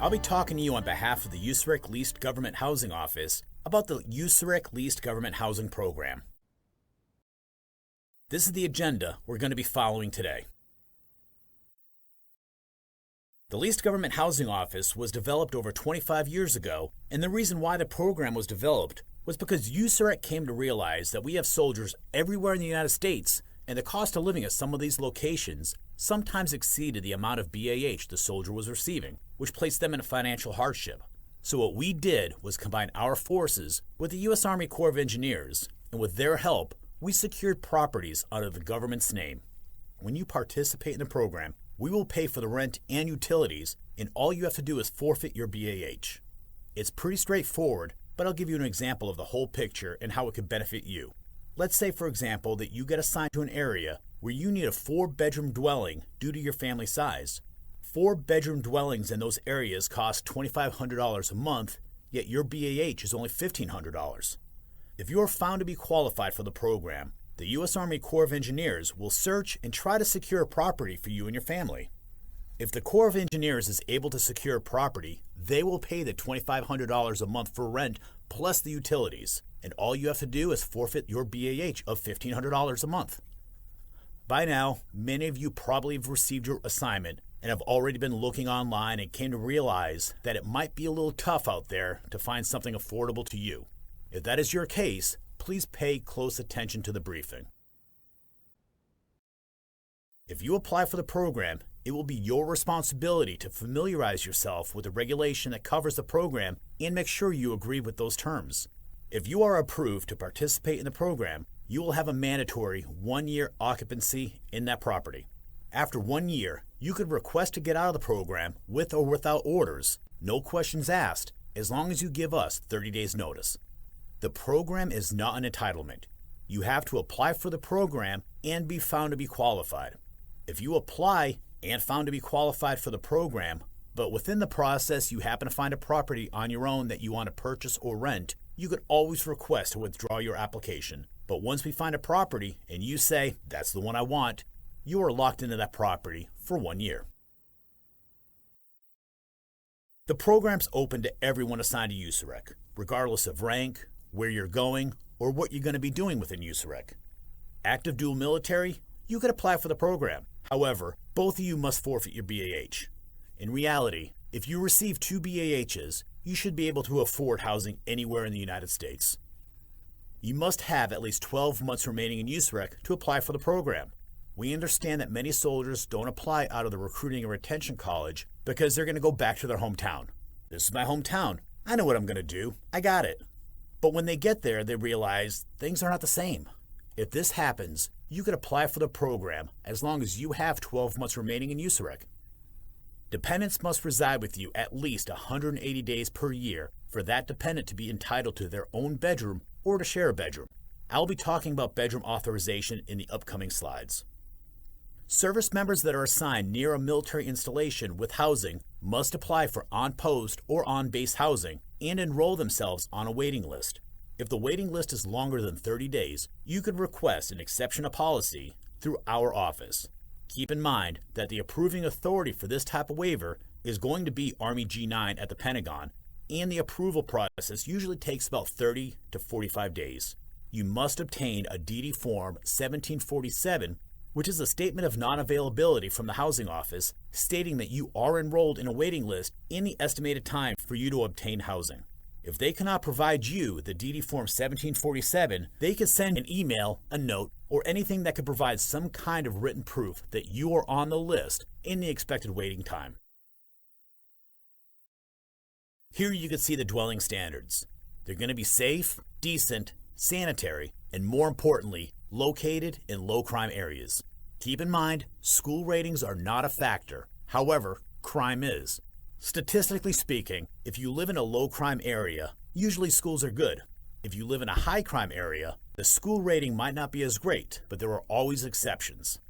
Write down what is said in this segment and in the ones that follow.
I'll be talking to you on behalf of the USAREC Leased Government Housing Office about the USAREC Leased Government Housing Program. This is the agenda we're going to be following today. The Leased Government Housing Office was developed over 25 years ago, and the reason why the program was developed was because USAREC came to realize that we have soldiers everywhere in the United States, and the cost of living at some of these locations sometimes exceeded the amount of BAH the soldier was receiving, which placed them in a financial hardship. So what we did was combine our forces with the U.S. Army Corps of Engineers, and with their help, we secured properties under the government's name. When you participate in the program, we will pay for the rent and utilities, and all you have to do is forfeit your BAH. It's pretty straightforward, but I'll give you an example of the whole picture and how it could benefit you. Let's say, for example, that you get assigned to an area where you need a 4-bedroom dwelling due to your family size. 4-bedroom dwellings in those areas cost $2,500 a month, yet your BAH is only $1,500. If you are found to be qualified for the program, the U.S. Army Corps of Engineers will search and try to secure a property for you and your family. If the Corps of Engineers is able to secure a property, they will pay the $2,500 a month for rent plus the utilities, and all you have to do is forfeit your BAH of $1,500 a month. By now, many of you probably have received your assignment and have already been looking online and came to realize that it might be a little tough out there to find something affordable to you. If that is your case, please pay close attention to the briefing. If you apply for the program, it will be your responsibility to familiarize yourself with the regulation that covers the program and make sure you agree with those terms. If you are approved to participate in the program, you will have a mandatory 1-year occupancy in that property. After 1 year, you could request to get out of the program with or without orders, no questions asked, as long as you give us 30 days notice. The program is not an entitlement. You have to apply for the program and be found to be qualified. If you apply and found to be qualified for the program, but within the process you happen to find a property on your own that you want to purchase or rent, you could always request to withdraw your application. But once we find a property and you say, "That's the one I want," you are locked into that property for 1 year. The program's open to everyone assigned to USAREC, regardless of rank, where you're going, or what you're going to be doing within USAREC. Active dual military, you could apply for the program. However, both of you must forfeit your BAH. In reality, if you receive 2 BAHs, you should be able to afford housing anywhere in the United States. You must have at least 12 months remaining in USAREC to apply for the program. We understand that many soldiers don't apply out of the recruiting and retention college because they're going to go back to their hometown. This is my hometown. I know what I'm going to do. I got it. But when they get there, they realize things are not the same. If this happens, you can apply for the program as long as you have 12 months remaining in USAREC. Dependents must reside with you at least 180 days per year for that dependent to be entitled to their own bedroom or to share a bedroom. I'll be talking about bedroom authorization in the upcoming slides. Service members that are assigned near a military installation with housing must apply for on-post or on-base housing and enroll themselves on a waiting list. If the waiting list is longer than 30 days, you could request an exception to policy through our office. Keep in mind that the approving authority for this type of waiver is going to be Army G9 at the Pentagon, and the approval process usually takes about 30 to 45 days. You must obtain a DD Form 1747, which is a statement of non-availability from the housing office stating that you are enrolled in a waiting list in the estimated time for you to obtain housing. If they cannot provide you the DD Form 1747, they can send an email, a note, or anything that could provide some kind of written proof that you are on the list in the expected waiting time. Here you can see the dwelling standards. They're going to be safe, decent, sanitary, and more importantly, located in low-crime areas. Keep in mind, school ratings are not a factor. However, crime is. Statistically speaking, if you live in a low-crime area, usually schools are good. If you live in a high-crime area, the school rating might not be as great, but there are always exceptions.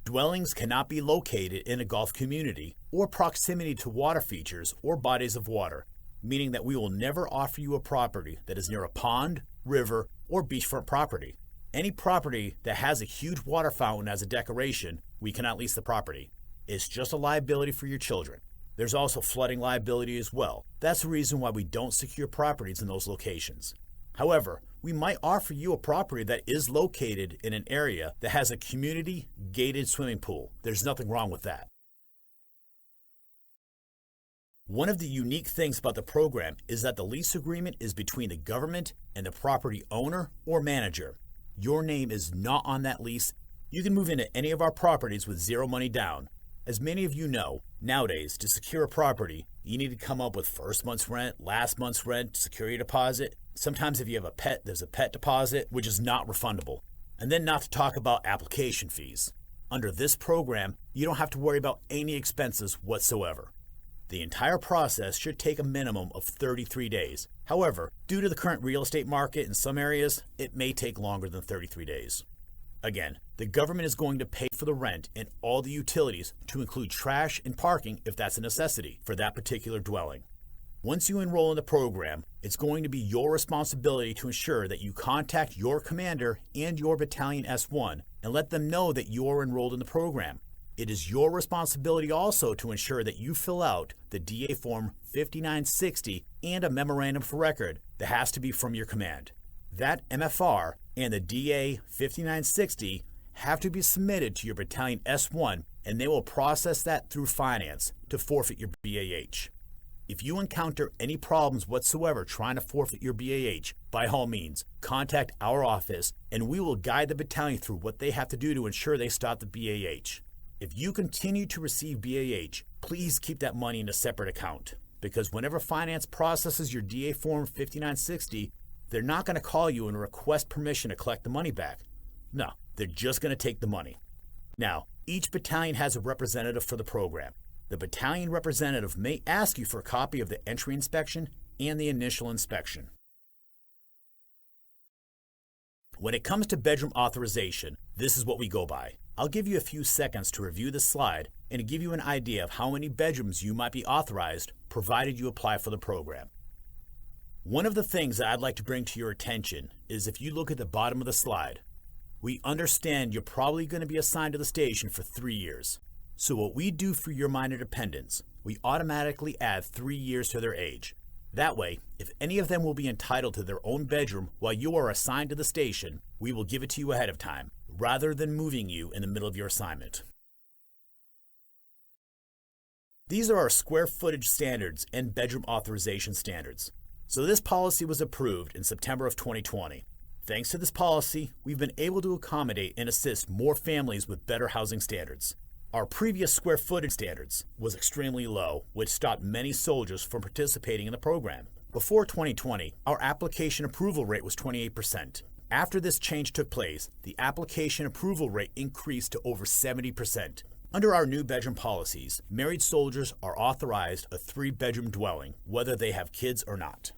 Dwellings cannot be located in a Gulf community or proximity to water features or bodies of water, meaning that we will never offer you a property that is near a pond, river, or beachfront property. Any property that has a huge water fountain as a decoration, we cannot lease the property. It's just a liability for your children. There's also flooding liability as well. That's the reason why we don't secure properties in those locations. However, we might offer you a property that is located in an area that has a community gated swimming pool. There's nothing wrong with that. One of the unique things about the program is that the lease agreement is between the government and the property owner or manager. Your name is not on that lease. You can move into any of our properties with zero money down. As many of you know, nowadays, to secure a property, you need to come up with first month's rent, last month's rent, security deposit. Sometimes if you have a pet, there's a pet deposit, which is not refundable. And then not to talk about application fees. Under this program, you don't have to worry about any expenses whatsoever. The entire process should take a minimum of 33 days. However, due to the current real estate market in some areas, it may take longer than 33 days. Again, the government is going to pay for the rent and all the utilities to include trash and parking if that's a necessity for that particular dwelling. Once you enroll in the program, it's going to be your responsibility to ensure that you contact your commander and your Battalion S1 and let them know that you are enrolled in the program. It is your responsibility also to ensure that you fill out the DA Form 5960 and a memorandum for record that has to be from your command. That MFR and the DA 5960 have to be submitted to your Battalion S1 and they will process that through finance to forfeit your BAH. If you encounter any problems whatsoever trying to forfeit your BAH, by all means, contact our office and we will guide the battalion through what they have to do to ensure they stop the BAH. If you continue to receive BAH, please keep that money in a separate account because whenever finance processes your DA Form 5960, they're not going to call you and request permission to collect the money back. No, they're just going to take the money. Now, each battalion has a representative for the program. The battalion representative may ask you for a copy of the entry inspection and the initial inspection. When it comes to bedroom authorization, this is what we go by. I'll give you a few seconds to review this slide and to give you an idea of how many bedrooms you might be authorized provided you apply for the program. One of the things that I'd like to bring to your attention is if you look at the bottom of the slide, we understand you're probably going to be assigned to the station for 3 years. So what we do for your minor dependents, we automatically add 3 years to their age. That way, if any of them will be entitled to their own bedroom while you are assigned to the station, we will give it to you ahead of time, rather than moving you in the middle of your assignment. These are our square footage standards and bedroom authorization standards. So this policy was approved in September of 2020. Thanks to this policy, we've been able to accommodate and assist more families with better housing standards. Our previous square footage standards was extremely low, which stopped many soldiers from participating in the program. Before 2020, our application approval rate was 28%. After this change took place, the application approval rate increased to over 70%. Under our new bedroom policies, married soldiers are authorized a 3-bedroom dwelling, whether they have kids or not.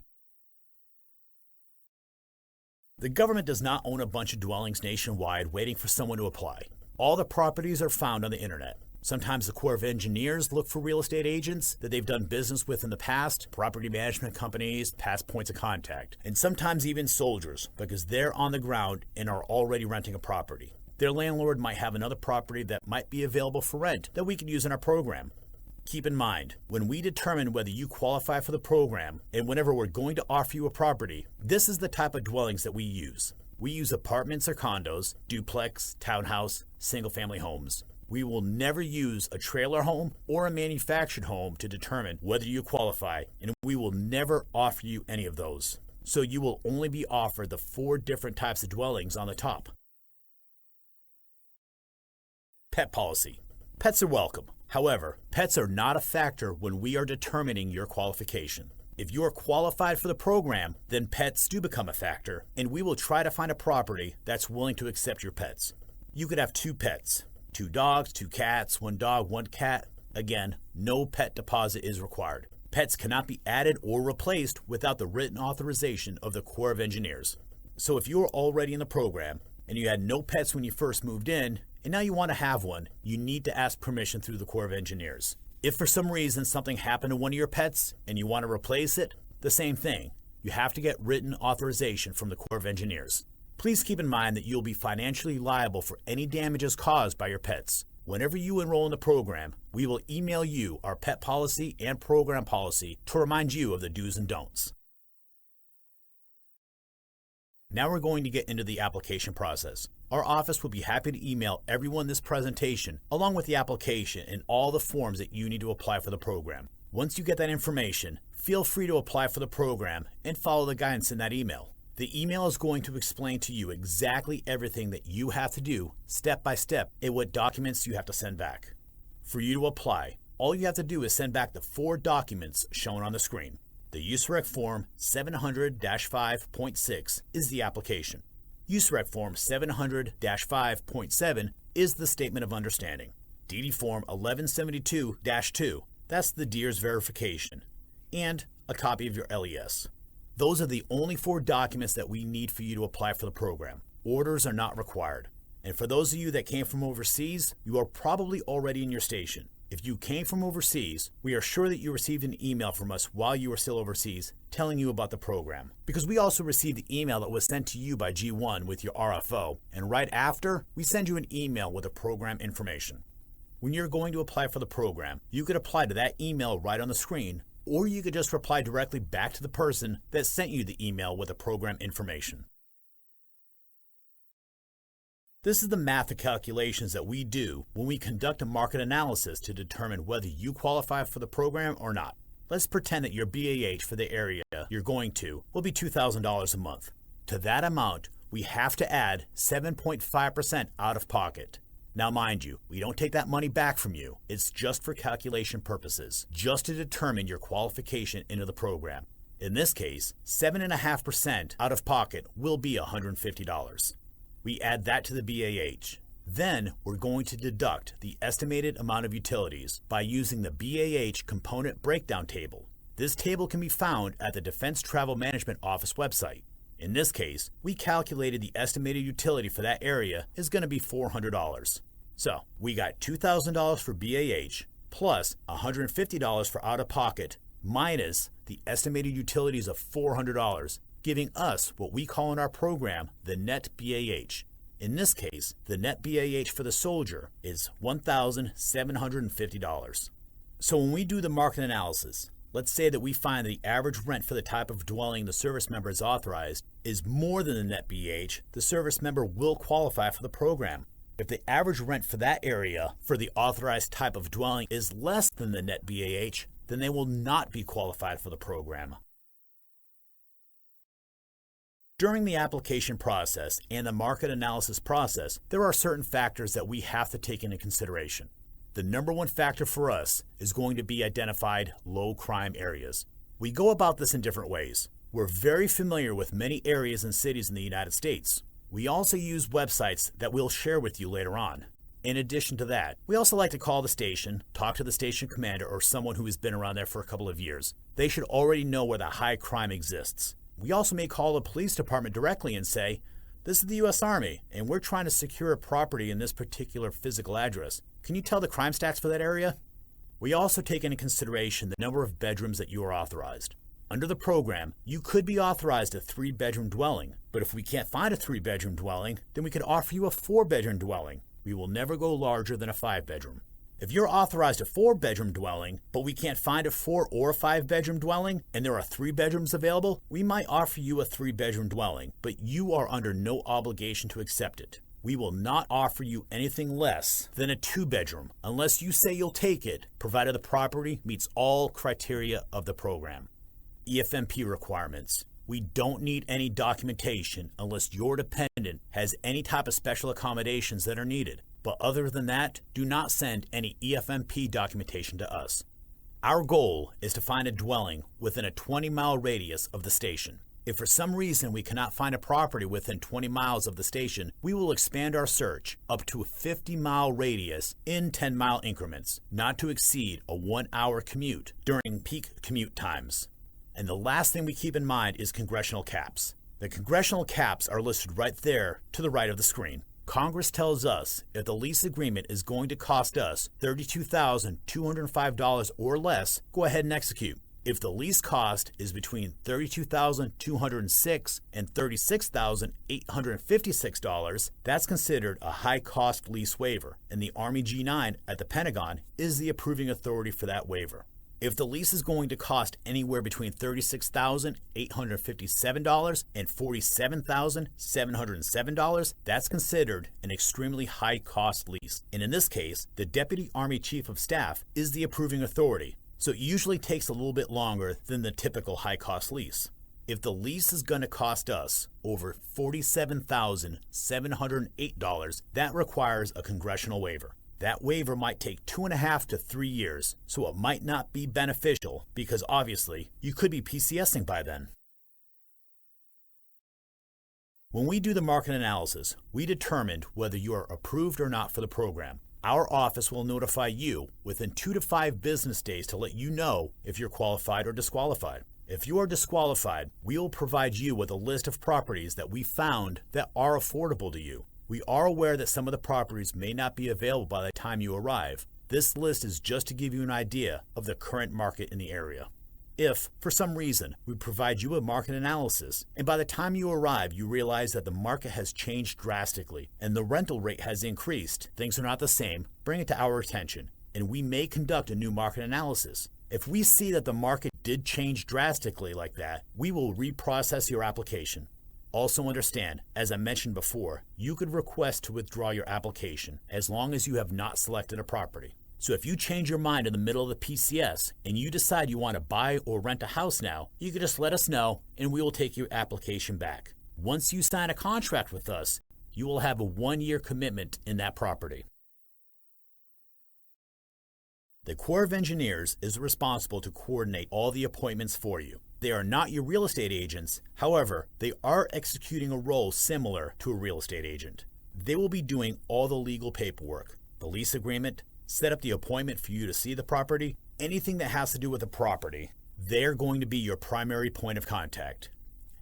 The government does not own a bunch of dwellings nationwide waiting for someone to apply. All the properties are found on the internet. Sometimes the Corps of Engineers look for real estate agents that they've done business with in the past, property management companies, past points of contact, and sometimes even soldiers because they're on the ground and are already renting a property. Their landlord might have another property that might be available for rent that we could use in our program. Keep in mind, when we determine whether you qualify for the program and whenever we're going to offer you a property, this is the type of dwellings that we use. We use apartments or condos, duplex, townhouse, single-family homes. We will never use a trailer home or a manufactured home to determine whether you qualify, and we will never offer you any of those. So you will only be offered the 4 different types of dwellings on the top. Pet policy. Pets are welcome. However, pets are not a factor when we are determining your qualification. If you are qualified for the program, then pets do become a factor, and we will try to find a property that's willing to accept your pets. You could have 2 pets, 2 dogs, 2 cats, 1 dog, 1 cat. Again, no pet deposit is required. Pets cannot be added or replaced without the written authorization of the Corps of Engineers. So if you are already in the program and you had no pets when you first moved in, and now you want to have one, you need to ask permission through the Corps of Engineers. If for some reason something happened to one of your pets and you want to replace it, the same thing. You have to get written authorization from the Corps of Engineers. Please keep in mind that you'll be financially liable for any damages caused by your pets. Whenever you enroll in the program, we will email you our pet policy and program policy to remind you of the do's and don'ts. Now we're going to get into the application process. Our office will be happy to email everyone this presentation along with the application and all the forms that you need to apply for the program. Once you get that information, feel free to apply for the program and follow the guidance in that email. The email is going to explain to you exactly everything that you have to do step by step and what documents you have to send back. For you to apply, all you have to do is send back the 4 documents shown on the screen. The USAREC Form 700-5.6 is the application. USAREC Form 700-5.7 is the Statement of Understanding. DD Form 1172-2, that's the DEERS verification, and a copy of your LES. Those are the only 4 documents that we need for you to apply for the program. Orders are not required. And for those of you that came from overseas, you are probably already in your station. If you came from overseas, we are sure that you received an email from us while you were still overseas telling you about the program. Because we also received the email that was sent to you by G1 with your RFO, and right after, we send you an email with the program information. When you're going to apply for the program, you could apply to that email right on the screen, or you could just reply directly back to the person that sent you the email with the program information. This is the math of calculations that we do when we conduct a market analysis to determine whether you qualify for the program or not. Let's pretend that your BAH for the area you're going to will be $2,000 a month. To that amount, we have to add 7.5% out of pocket. Now mind you, we don't take that money back from you. It's just for calculation purposes, just to determine your qualification into the program. In this case, 7.5% out of pocket will be $150. We add that to the BAH. Then we're going to deduct the estimated amount of utilities by using the BAH component breakdown table. This table can be found at the Defense Travel Management Office website. In this case, we calculated the estimated utility for that area is going to be $400. So we got $2,000 for BAH plus $150 for out-of-pocket minus the estimated utilities of $400, giving us what we call in our program the net BAH. In this case, the net BAH for the soldier is $1,750. So when we do the market analysis, let's say that we find the average rent for the type of dwelling the service member is authorized is more than the net BAH, the service member will qualify for the program. If the average rent for that area for the authorized type of dwelling is less than the net BAH, then they will not be qualified for the program. During the application process and the market analysis process, there are certain factors that we have to take into consideration. The number one factor for us is going to be identified low crime areas. We go about this in different ways. We're very familiar with many areas and cities in the United States. We also use websites that we'll share with you later on. In addition to that, we also like to call the station, talk to the station commander or someone who has been around there for a couple of years. They should already know where the high crime exists. We also may call the police department directly and say, "This is the U.S. Army, and we're trying to secure a property in this particular physical address. Can you tell the crime stats for that area?" We also take into consideration the number of bedrooms that you are authorized. Under the program, you could be authorized a 3-bedroom dwelling, but if we can't find a 3-bedroom dwelling, then we could offer you a 4-bedroom dwelling. We will never go larger than a 5-bedroom. If you're authorized a 4-bedroom dwelling, but we can't find a 4 or a 5-bedroom dwelling, and there are 3 bedrooms available, we might offer you a 3-bedroom dwelling, but you are under no obligation to accept it. We will not offer you anything less than a 2-bedroom, unless you say you'll take it, provided the property meets all criteria of the program. EFMP requirements. We don't need any documentation unless your dependent has any type of special accommodations that are needed. But other than that, do not send any EFMP documentation to us. Our goal is to find a dwelling within a 20-mile radius of the station. If for some reason we cannot find a property within 20 miles of the station, we will expand our search up to a 50-mile radius in 10-mile increments, not to exceed a 1-hour commute during peak commute times. And the last thing we keep in mind is congressional caps. The congressional caps are listed right there to the right of the screen. Congress tells us if the lease agreement is going to cost us $32,205 or less, go ahead and execute. If the lease cost is between $32,206 and $36,856, that's considered a high-cost lease waiver, and the Army G9 at the Pentagon is the approving authority for that waiver. If the lease is going to cost anywhere between $36,857 and $47,707, that's considered an extremely high-cost lease. And in this case, the Deputy Army Chief of Staff is the approving authority, so it usually takes a little bit longer than the typical high-cost lease. If the lease is going to cost us over $47,708, that requires a congressional waiver. That waiver might take 2.5 to 3 years, so it might not be beneficial because obviously you could be PCSing by then. When we do the market analysis, we determined whether you are approved or not for the program. Our office will notify you within 2 to 5 business days to let you know if you're qualified or disqualified. If you are disqualified, we will provide you with a list of properties that we found that are affordable to you. We are aware that some of the properties may not be available by the time you arrive. This list is just to give you an idea of the current market in the area. If, for some reason, we provide you a market analysis, and by the time you arrive you realize that the market has changed drastically and the rental rate has increased, things are not the same, bring it to our attention, and we may conduct a new market analysis. If we see that the market did change drastically like that, we will reprocess your application. Also understand, as I mentioned before, you could request to withdraw your application as long as you have not selected a property. So if you change your mind in the middle of the PCS and you decide you want to buy or rent a house now, you can just let us know and we will take your application back. Once you sign a contract with us, you will have a 1-year commitment in that property. The Corps of Engineers is responsible to coordinate all the appointments for you. They are not your real estate agents, however, they are executing a role similar to a real estate agent. They will be doing all the legal paperwork, the lease agreement, set up the appointment for you to see the property, anything that has to do with the property. They're going to be your primary point of contact.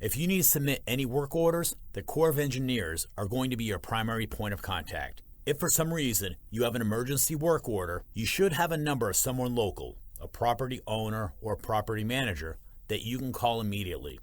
If you need to submit any work orders, the Corps of Engineers are going to be your primary point of contact. If for some reason you have an emergency work order, you should have a number of someone local, a property owner or property manager, that you can call immediately.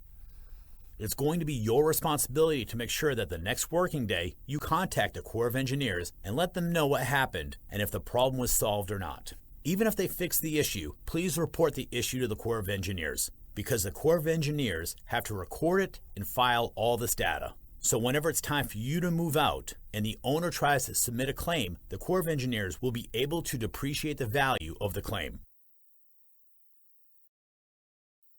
It's going to be your responsibility to make sure that the next working day you contact the Corps of Engineers and let them know what happened and if the problem was solved or not. Even if they fix the issue, please report the issue to the Corps of Engineers because the Corps of Engineers have to record it and file all this data. So whenever it's time for you to move out and the owner tries to submit a claim, the Corps of Engineers will be able to depreciate the value of the claim.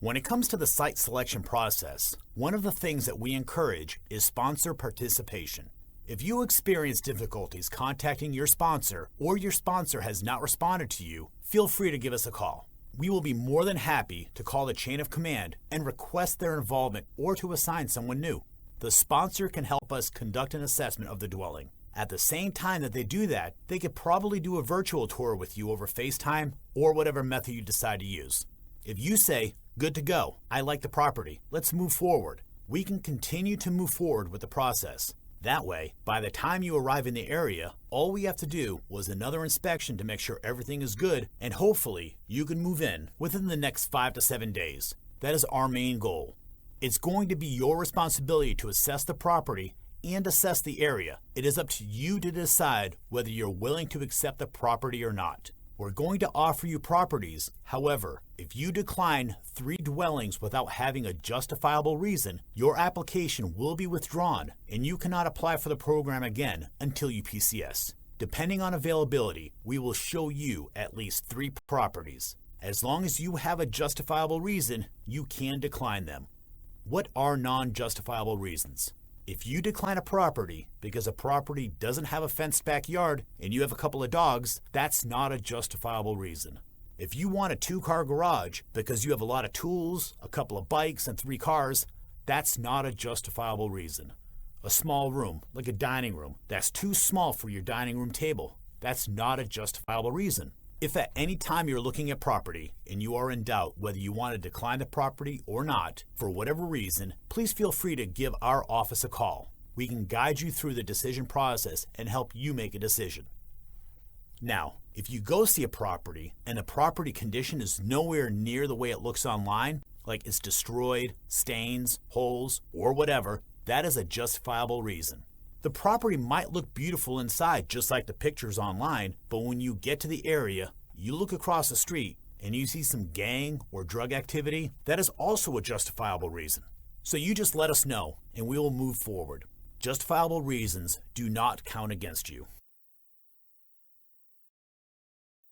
When it comes to the site selection process, one of the things that we encourage is sponsor participation. If you experience difficulties contacting your sponsor or your sponsor has not responded to you, feel free to give us a call. We will be more than happy to call the chain of command and request their involvement or to assign someone new. The sponsor can help us conduct an assessment of the dwelling. At the same time that they do that, they could probably do a virtual tour with you over FaceTime or whatever method you decide to use. If you say, "Good to go, I like the property, let's move forward," we can continue to move forward with the process. That way, by the time you arrive in the area, all we have to do was another inspection to make sure everything is good, and hopefully you can move in within the next 5 to 7 days. That is our main goal. It's going to be your responsibility to assess the property and assess the area. It is up to you to decide whether you're willing to accept the property or not. We're going to offer you properties. However, if you decline 3 dwellings without having a justifiable reason, your application will be withdrawn and you cannot apply for the program again until you PCS. Depending on availability, we will show you at least 3 properties. As long as you have a justifiable reason, you can decline them. What are non-justifiable reasons? If you decline a property because a property doesn't have a fenced backyard and you have a couple of dogs, that's not a justifiable reason. If you want a 2-car garage because you have a lot of tools, a couple of bikes, and 3 cars, that's not a justifiable reason. A small room, like a dining room, that's too small for your dining room table, that's not a justifiable reason. If at any time you're looking at property and you are in doubt whether you want to decline the property or not, for whatever reason, please feel free to give our office a call. We can guide you through the decision process and help you make a decision. Now, if you go see a property and the property condition is nowhere near the way it looks online, like it's destroyed, stains, holes, or whatever, that is a justifiable reason. The property might look beautiful inside just like the pictures online, but when you get to the area, you look across the street and you see some gang or drug activity, that is also a justifiable reason. So you just let us know and we will move forward. Justifiable reasons do not count against you.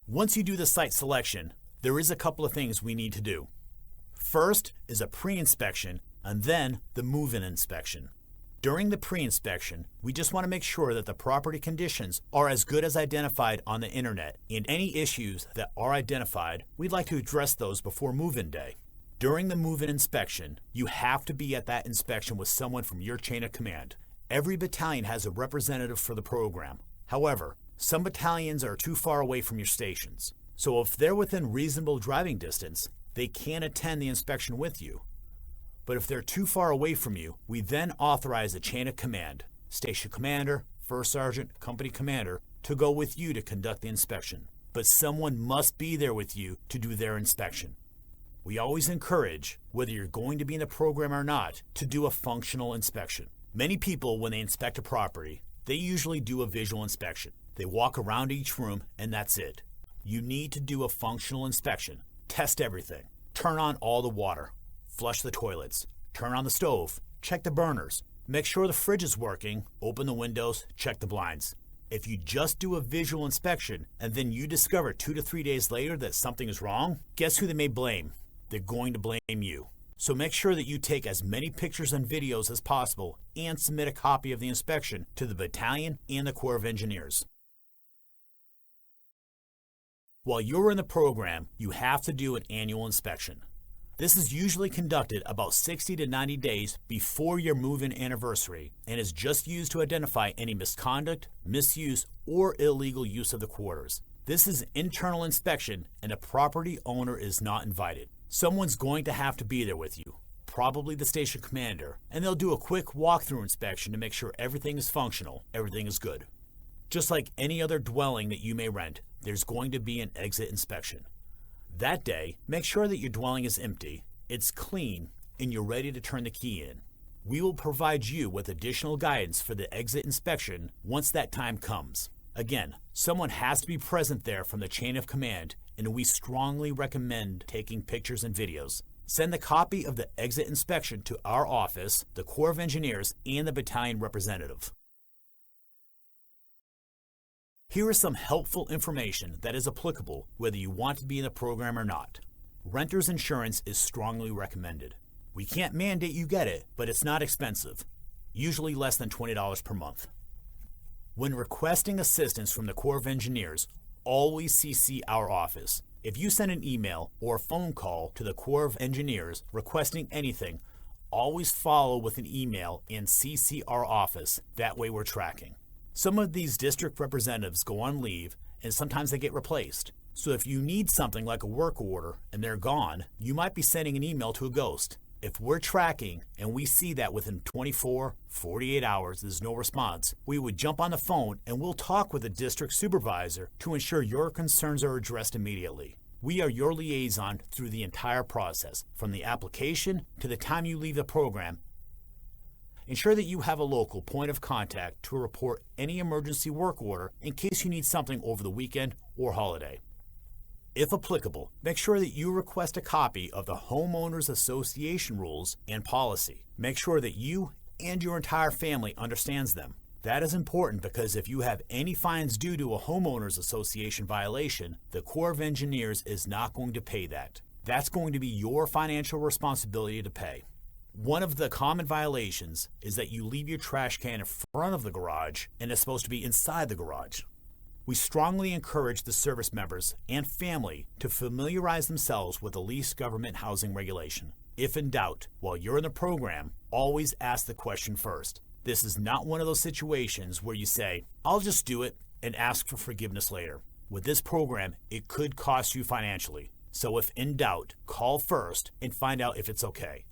Once you do the site selection, there is a couple of things we need to do. First is a pre-inspection and then the move-in inspection. During the pre-inspection, we just want to make sure that the property conditions are as good as identified on the internet, and any issues that are identified, we'd like to address those before move-in day. During the move-in inspection, you have to be at that inspection with someone from your chain of command. Every battalion has a representative for the program. However, some battalions are too far away from your stations, so if they're within reasonable driving distance, they can attend the inspection with you. But if they're too far away from you, we then authorize a chain of command, station commander, first sergeant, company commander, to go with you to conduct the inspection. But someone must be there with you to do their inspection. We always encourage, whether you're going to be in the program or not, to do a functional inspection. Many people, when they inspect a property, they usually do a visual inspection. They walk around each room and that's it. You need to do a functional inspection. Test everything. Turn on all the water. Flush the toilets, turn on the stove, check the burners, make sure the fridge is working, open the windows, check the blinds. If you just do a visual inspection and then you discover 2 to 3 days later that something is wrong, guess who they may blame? They're going to blame you. So make sure that you take as many pictures and videos as possible and submit a copy of the inspection to the battalion and the Corps of Engineers. While you're in the program, you have to do an annual inspection. This is usually conducted about 60 to 90 days before your move-in anniversary and is just used to identify any misconduct, misuse, or illegal use of the quarters. This is an internal inspection and the property owner is not invited. Someone's going to have to be there with you, probably the station commander, and they'll do a quick walkthrough inspection to make sure everything is functional, everything is good. Just like any other dwelling that you may rent, there's going to be an exit inspection. That day, make sure that your dwelling is empty, it's clean, and you're ready to turn the key in. We will provide you with additional guidance for the exit inspection once that time comes. Again, someone has to be present there from the chain of command, and we strongly recommend taking pictures and videos. Send the copy of the exit inspection to our office, the Corps of Engineers, and the battalion representative. Here is some helpful information that is applicable whether you want to be in the program or not. Renter's insurance is strongly recommended. We can't mandate you get it, but it's not expensive, usually less than $20 per month. When requesting assistance from the Corps of Engineers, always CC our office. If you send an email or a phone call to the Corps of Engineers requesting anything, always follow with an email and CC our office. That way we're tracking. Some of these district representatives go on leave and sometimes they get replaced. So if you need something like a work order and they're gone, you might be sending an email to a ghost. If we're tracking and we see that within 24, 48 hours there's no response, we would jump on the phone and we'll talk with the district supervisor to ensure your concerns are addressed immediately. We are your liaison through the entire process, from the application to the time you leave the program. Ensure that you have a local point of contact to report any emergency work order in case you need something over the weekend or holiday. If applicable, make sure that you request a copy of the Homeowners Association rules and policy. Make sure that you and your entire family understands them. That is important because if you have any fines due to a Homeowners Association violation, the Corps of Engineers is not going to pay that. That's going to be your financial responsibility to pay. One of the common violations is that you leave your trash can in front of the garage and it's supposed to be inside the garage. We strongly encourage the service members and family to familiarize themselves with the leased government housing regulation. If in doubt, while you're in the program, always ask the question first. This is not one of those situations where you say, I'll just do it and ask for forgiveness later. With this program, it could cost you financially. So if in doubt, call first and find out if it's okay.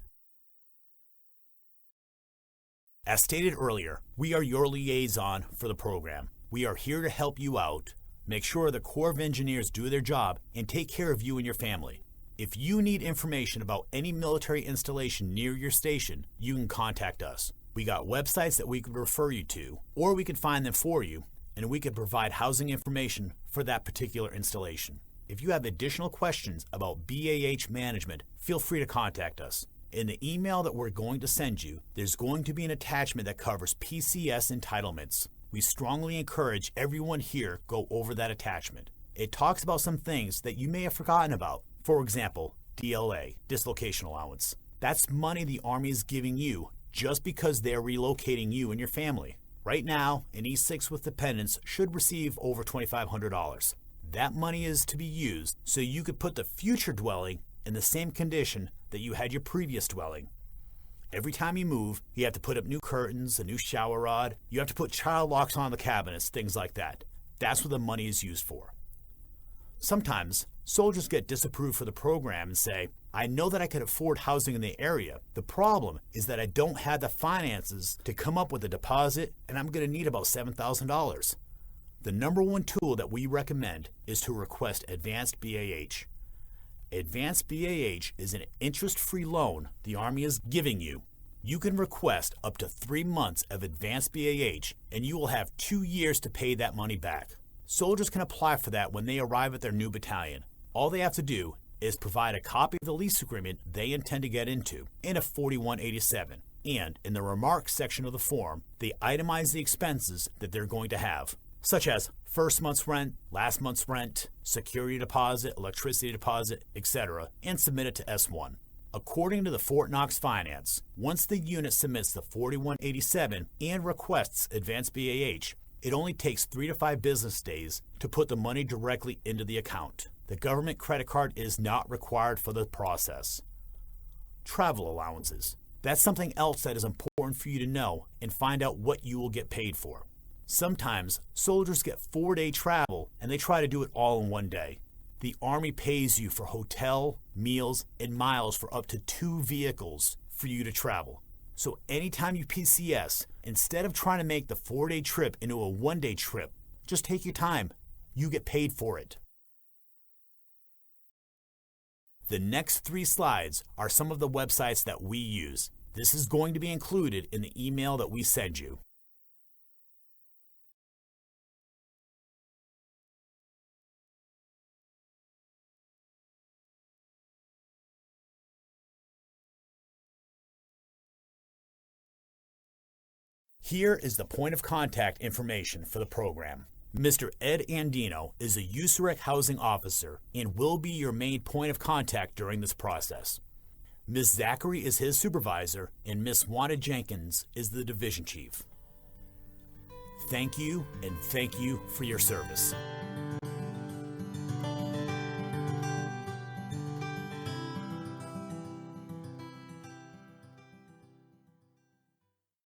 As stated earlier, we are your liaison for the program. We are here to help you out. Make sure the Corps of Engineers do their job and take care of you and your family. If you need information about any military installation near your station, you can contact us. We got websites that we could refer you to, or we could find them for you, and we could provide housing information for that particular installation. If you have additional questions about BAH management, feel free to contact us. In the email that we're going to send you, there's going to be an attachment that covers PCS entitlements. We strongly encourage everyone here go over that attachment. It talks about some things that you may have forgotten about. For example, DLA, dislocation allowance. That's money the Army is giving you just because they're relocating you and your family. Right now, an E6 with dependents should receive over $2,500. That money is to be used so you could put the future dwelling in the same condition that you had your previous dwelling. Every time you move, you have to put up new curtains, a new shower rod, you have to put child locks on the cabinets, things like that. That's what the money is used for. Sometimes, soldiers get disapproved for the program and say, I know that I could afford housing in the area. The problem is that I don't have the finances to come up with a deposit, and I'm going to need about $7,000. The number one tool that we recommend is to request Advanced BAH. Advanced BAH is an interest-free loan the Army is giving you. You can request up to 3 months of Advanced BAH, and you will have 2 years to pay that money back. Soldiers can apply for that when they arrive at their new battalion. All they have to do is provide a copy of the lease agreement they intend to get into in a 4187. And in the remarks section of the form, they itemize the expenses that they're going to have, such as first month's rent, last month's rent, security deposit, electricity deposit, etc., and submit it to S1. According to the Fort Knox Finance, once the unit submits the 4187 and requests Advanced BAH, it only takes 3 to 5 business days to put the money directly into the account. The government credit card is not required for the process. Travel allowances. That's something else that is important for you to know and find out what you will get paid for. Sometimes soldiers get 4-day travel and they try to do it all in one day. The Army pays you for hotel, meals, and miles for up to 2 vehicles for you to travel. So anytime you PCS, instead of trying to make the 4-day trip into a 1-day trip, just take your time. You get paid for it. The next 3 slides are some of the websites that we use. This is going to be included in the email that we send you. Here is the point of contact information for the program. Mr. Ed Andino is a USAREC housing officer and will be your main point of contact during this process. Ms. Zachary is his supervisor, and Ms. Wanda Jenkins is the division chief. Thank you, and thank you for your service.